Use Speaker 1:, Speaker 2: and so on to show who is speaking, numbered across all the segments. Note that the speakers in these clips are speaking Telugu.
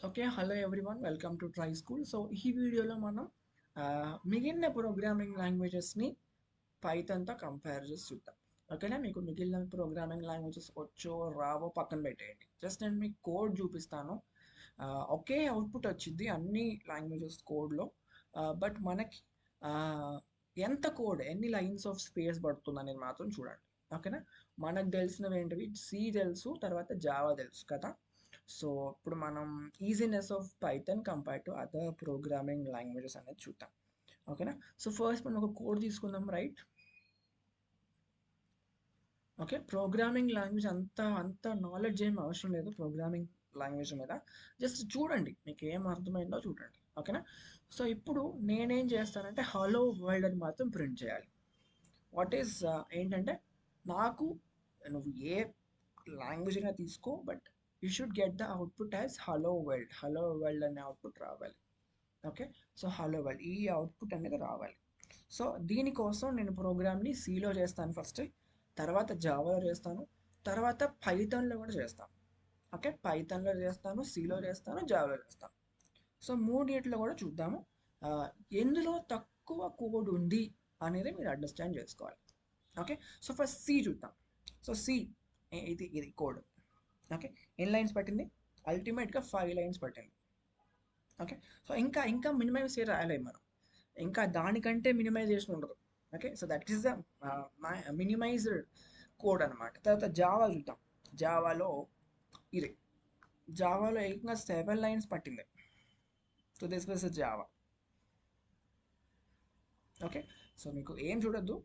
Speaker 1: Okay. Hello everyone. Welcome to try school. So, ఈ వీడియోలో మనం మిగిలిన ప్రోగ్రామింగ్ లాంగ్వేజెస్‌ని పైథాన్‌తో కంపేర్ చేసి చూద్దాం. ఓకేనా? మీకు మిగిలిన ప్రోగ్రామింగ్ లాంగ్వేజెస్ వచ్చో, రావో పక్కన పెట్టేయండి. జస్ట్ నేను మీకు కోడ్ చూపిస్తాను. ఒకే అవుట్‌పుట్ వచ్చిద్ది అన్ని లాంగ్వేజెస్ కోడ్‌లో. బట్ మనకి ఆహ్, ఎంత కోడ్, ఎన్ని లైన్స్ ఆఫ్ స్పేస్ పడుతుందనేది మాత్రం చూడండి. ఓకేనా? మనకు తెలిసినవి ఏంటివి? సి తెలుసు, తర్వాత జావా తెలుసు కదా! సో, ఇప్పుడు మనం easiness of Python compare to other programming languages అనేది చూద్దాం. ఓకేనా? సో, ఫస్ట్ మనం ఒక కోడ్ తీసుకుందాం, రైట్? ఓకే. ప్రోగ్రామింగ్ లాంగ్వేజ్ అంత నాలెడ్జ్ ఏం అవసరం లేదు ప్రోగ్రామింగ్ లాంగ్వేజ్ మీద. జస్ట్ చూడండి. మీకు ఏం అర్థమైందో చూడండి. ఓకేనా? సో, ఇప్పుడు నేనేం చేస్తానంటే హలో వరల్డ్ అని మాత్రం ప్రింట్ చేయాలి. వాట్ ఈస్ ఏంటంటే నాకు నువ్వు ఏ లాంగ్వేజ్ అయినా తీసుకో, but you should get the output as hello world. Hello world అనే అవుట్పుట్ రావాలి. ఓకే. సో, హలో వరల్డ్ ఈ అవుట్పుట్ అనేది రావాలి. సో, దీనికోసం నేను ప్రోగ్రామ్ని సిలో చేస్తాను ఫస్ట్, తర్వాత జావాలో చేస్తాను, తర్వాత పైథాన్లో కూడా చేస్తాను. ఓకే. పైథాన్లో చేస్తాను, సిలో చేస్తాను, జావాలో చేస్తాను. సో, మూడిట్లో కూడా చూద్దాము. ఆ, ఎందులో తక్కువ కోడ్ ఉంది అనేది మీరు అండర్స్టాండ్ చేసుకోవాలి. ఓకే. సో, ఫస్ట్ సి చూద్దాం. సో, సి ఇది కోడ్. ఓకే. ఎన్ని లైన్స్ పట్టింది? అల్టిమేట్గా 5 లైన్స్ పట్టింది. ఓకే. సో, ఇంకా మినిమైజ్ రాయలేము మనం. ఇంకా దానికంటే మినిమైజేషన్ ఉండదు. Okay. So, that is the minimised code అనమాట. తర్వాత జావా చూద్దాం. జావాలో ఇది జావాలో ఏకంగా 7 లైన్స్ పట్టింది. So, this was Java. Okay. So, మీకు ఏం చూడొద్దు.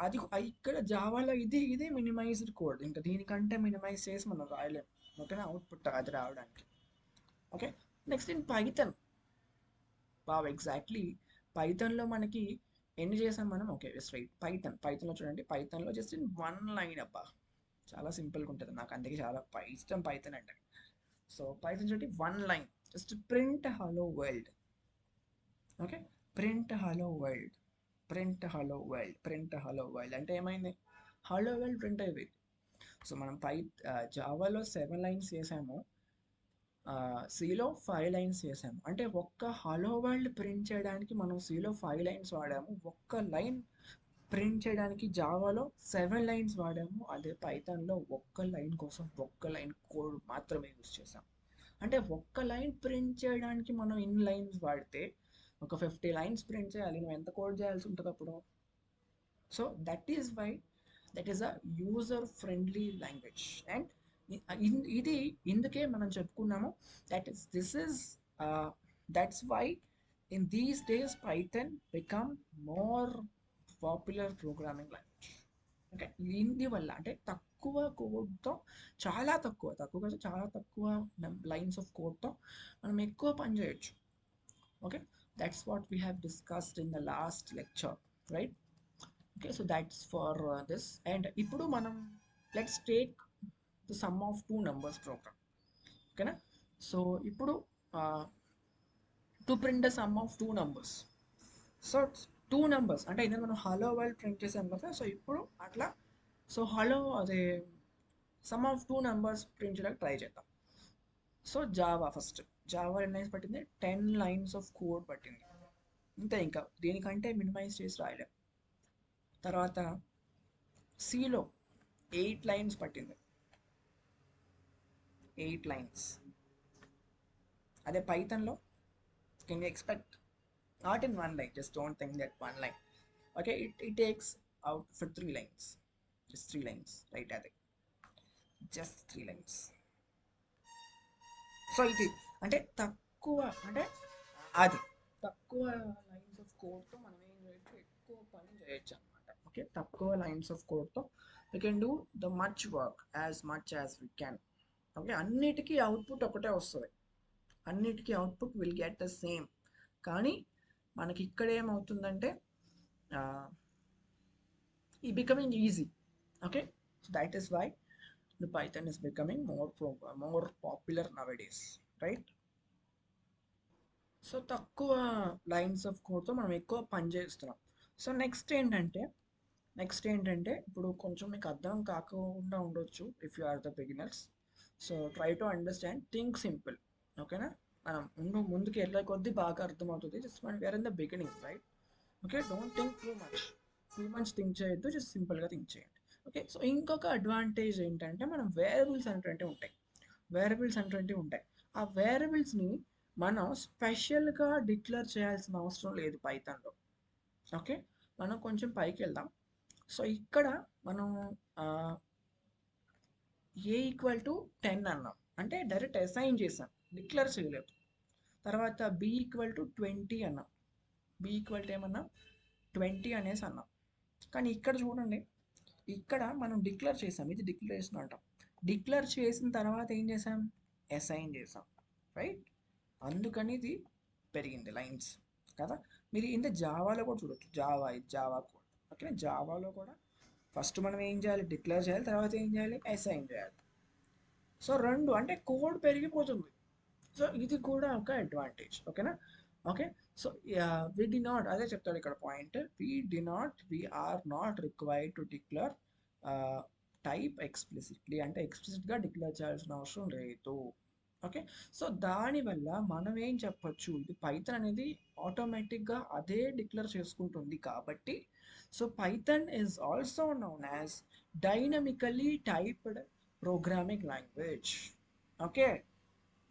Speaker 1: అది ఇక్కడ జావాలో ఇది మినిమైజ్డ్ కోడ్. ఇంకా దీనికంటే మినిమైజ్ చేసి మనం రాయలేము. ఓకేనా? అవుట్పుట్ అది రావడానికి. Okay. Next in Python. Wow, exactly. పైథాన్లో మనకి ఎన్ని చేసాం మనం? ఓకే, స్ట్రైట్ పైథాన్లో చూడండి. పైథాన్లో జస్ట్ ఇన్ 1 లైన్ అబ్బా. చాలా సింపుల్గా ఉంటుంది. నాకు అందుకే చాలా ఇష్టం పైథాన్ అంటే. సో, పైథాన్ చూడండి, 1 line. Just print hello world. Okay. Print hello world, print hello world, print hello world అంటే ఏమైంది? హలో వరల్డ్ ప్రింట్ అయిపోయింది. సో, మనం జావాలో 7 లైన్స్ చేసాము, సిలో 5 లైన్స్ చేసాము. అంటే ఒక్క హలో వరల్డ్ ప్రింట్ చేయడానికి మనం సిలో 5 లైన్స్ వాడాము. ఒక్క లైన్ ప్రింట్ చేయడానికి జావాలో 7 లైన్స్ వాడాము. అదే పైథాన్లో ఒక్క లైన్ కోసం ఒక్క లైన్ కోడ్ మాత్రమే యూజ్ చేసాం. అంటే ఒక్క లైన్ ప్రింట్ చేయడానికి మనం ఇన్ని లైన్స్ వాడితే ఒక 50 లైన్స్ ప్రింట్ చేయాలి. నువ్వు ఎంత కోడ్ చేయాల్సి ఉంటుంది అప్పుడు? So that is why that is a user friendly language. And ఇది ఇందుకే మనం చెప్పుకున్నాము that is this is that's why in these days Python become more popular programming language. Okay. ఇందువల్ల అంటే తక్కువ కోడ్తో, తక్కువ కాదు, చాలా తక్కువ లైన్స్ ఆఫ్ కోడ్తో మనం ఎక్కువ పని చేయొచ్చు. Okay. That's what we have discussed in the last lecture, right? Okay. So that's for this. And ఇప్పుడు మనం let's take the sum of two numbers program. ఓకేనా? సో ఇప్పుడు to print the sum of two numbers. So two numbers అంటే ఇందులో మనం హలో వరల్డ్ ప్రింట్ చేసాం కదా. సో ఇప్పుడు అట్లా, సో హలో అదే some of two numbers print చేయడానికి ట్రై చేద్దాం. So Java first. జావా ఎన్ని లైన్స్ పట్టింది? 10 లైన్స్ ఆఫ్ కోడ్ పట్టింది. అంతే, ఇంకా దీనికంటే మినిమైజ్ చేసి రాయలేం. తర్వాత సిలో 8 లైన్స్ పట్టింది. 8 లైన్స్. అదే పైథాన్లో can you expect? Not in 1 line, just don't think that 1 line. Okay. It takes out for 3 lines. Just 3 lines, right? అదే జస్ట్ 3 లైన్స్. సో ఇది అంటే తక్కువ, అంటే అది తక్కువ లైన్స్ ఆఫ్ కోడ్తో మనం ఏం చేయొచ్చు? ఎక్కువ పని చేయొచ్చు అనమాట. ఓకే. తక్కువ లైన్స్ ఆఫ్ కోడ్తో we can do the much work as much as we can. Okay. అన్నిటికీ అవుట్పుట్ ఒకటే వస్తుంది. అన్నిటికీ output will get the same. కానీ మనకి ఇక్కడ ఏమవుతుందంటే ఈ becoming easy. Okay. So that is why the python is becoming more popular nowadays, right? So తక్కువ లైన్స్ ఆఫ్ కోడ్తో మనం ఎక్కువ పని చేస్తున్నాం. సో నెక్స్ట్ ఏంటంటే ఇప్పుడు కొంచెం మీకు అర్థం కాకుండా ఉండొచ్చు if you are the beginners. So try to understand, think simple. ఓకేనా? మనం ముందుకు వెళ్ళే కొద్దీ బాగా అర్థమవుతుంది. జస్ట్ మనం where in the beginning, right? Okay, don't think too much think చేయొద్దు, జస్ట్ సింపుల్గా థింక్ చేయండి. ఓకే, సో ఇంకొక అడ్వాంటేజ్ ఏంటంటే మనం వేరియబుల్స్ అనేటువంటివి ఉంటాయి. వేరియబుల్స్ అనేటువంటివి ఉంటాయి. ఆ వేరియబుల్స్ని మనం స్పెషల్గా డిక్లేర్ చేయాల్సిన అవసరం లేదు పైథాన్లో. ఓకే, మనం కొంచెం పైకి వెళ్దాం. సో ఇక్కడ మనం ఏ ఈక్వల్ టు 10 అన్నాం, అంటే డైరెక్ట్ అసైన్ చేసాం, డిక్లేర్ చేయలేదు. తర్వాత బి ఈక్వల్ టు 20 అన్నాం, బి ఈక్వల్ టు ఏమన్నా 20 అనేసి అన్నాం. కానీ ఇక్కడ చూడండి, ఇక్కడ మనం డిక్లేర్ చేసాం, ఇది డిక్లరేషన్ అంటాం. డిక్లేర్ చేసిన తర్వాత ఏం చేసాం? అసైన్ చేసాం, రైట్? అందుకని ఇది పెరిగింది లైన్స్ కదా. మీరు ఇంత జావాలో కూడా చూడొచ్చు, జావా ఇది జావా కోడ్. ఓకే, జావాలో కూడా ఫస్ట్ మనం ఏం చేయాలి? డిక్లేర్ చేయాలి, తర్వాత ఏం చేయాలి? అసైన్ చేయాలి. సో రెండు అంటే కోడ్ పెరిగిపోతుంది. సో ఇది కూడా ఒక అడ్వాంటేజ్. ఓకేనా? Okay, so we do not, అదే చెప్తాడు ఇక్కడ point, we are not required to declare type explicitly, అంటే ఎక్స్ప్లిసిట్గా డిక్లేర్ చేయాల్సిన అవసరం లేదు. ఓకే, సో దానివల్ల మనం ఏం చెప్పొచ్చు, ఇది పైథాన్ అనేది ఆటోమేటిక్గా అదే డిక్లేర్ చేసుకుంటుంది కాబట్టి, so Python is also noun as dynamically typed programming language. Okay,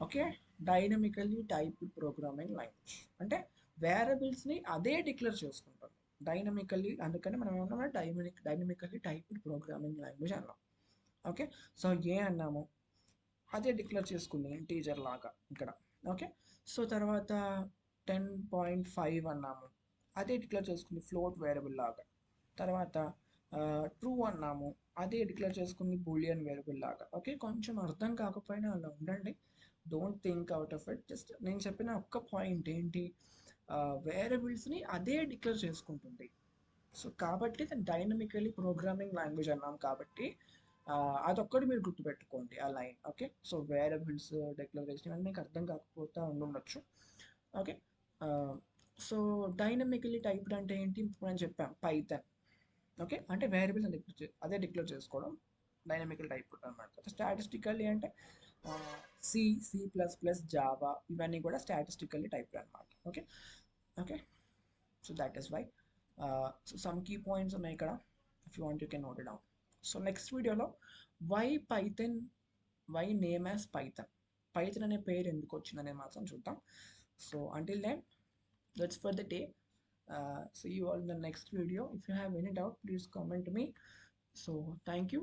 Speaker 1: okay, dynamically typed programming language అంటే వేరియబుల్స్ని అదే డిక్లేర్ చేసుకుంటాం డైనమికల్లీ. అందుకని మనం ఏమన్నా డైనమికల్లీ టైప్డ్ ప్రోగ్రామింగ్ లాంగ్వేజ్ అన్నాం. ఓకే, సో ఏ అన్నాము, అదే డిక్లేర్ చేసుకుంది ఇంటీజర్ లాగా ఇక్కడ. ఓకే, సో తర్వాత 10.5 అన్నాము, అదే డిక్లేర్ చేసుకుంది ఫ్లోట్ వేరియబుల్ లాగా. తర్వాత ట్రూ అన్నాము, అదే డిక్లేర్ చేసుకుంది బూలియన్ వేరియబుల్ లాగా. ఓకే, కొంచెం అర్థం కాకపోయినా అలా ఉండండి, don't think out of it. Just నేను చెప్పిన ఒక్క పాయింట్ ఏంటి, వేరియబుల్స్ని అదే డిక్లేర్ చేసుకుంటుంది. సో కాబట్టి దాన్ని డైనమికలీ ప్రోగ్రామింగ్ లాంగ్వేజ్ అన్నాం కాబట్టి అదొక్కటి మీరు గుర్తుపెట్టుకోండి ఆ line. Okay, so variables declaration ఇవన్నీ మీకు అర్థం కాకపోతే ఉండొచ్చు. ఓకే, సో డైనమికలీ టైప్డ్ అంటే ఏంటి మనం చెప్పాం, పైథాన్. ఓకే, అంటే వేరియబుల్స్ అదే డిక్లేర్ చేసుకోవడం డైనమికల్ టైప్డ్ అనమాట. స్టాటిస్టికల్లీ అంటే సి ప్లస్ ప్లస్ జావా ఇవన్నీ కూడా స్టాటిస్టికల్లీ టైప్డ్ అనమాట. Okay, okay, so that is why. So some key points ఉన్నాయి ఇక్కడ, if you want you can note it down. So next వీడియోలో why Python, why name as Python, Python అనే పేరు ఎందుకు వచ్చిందనే మాత్రం చూద్దాం. So until then, that's for the day. See you all in the next video. If you have any doubt, please comment me. So thank you.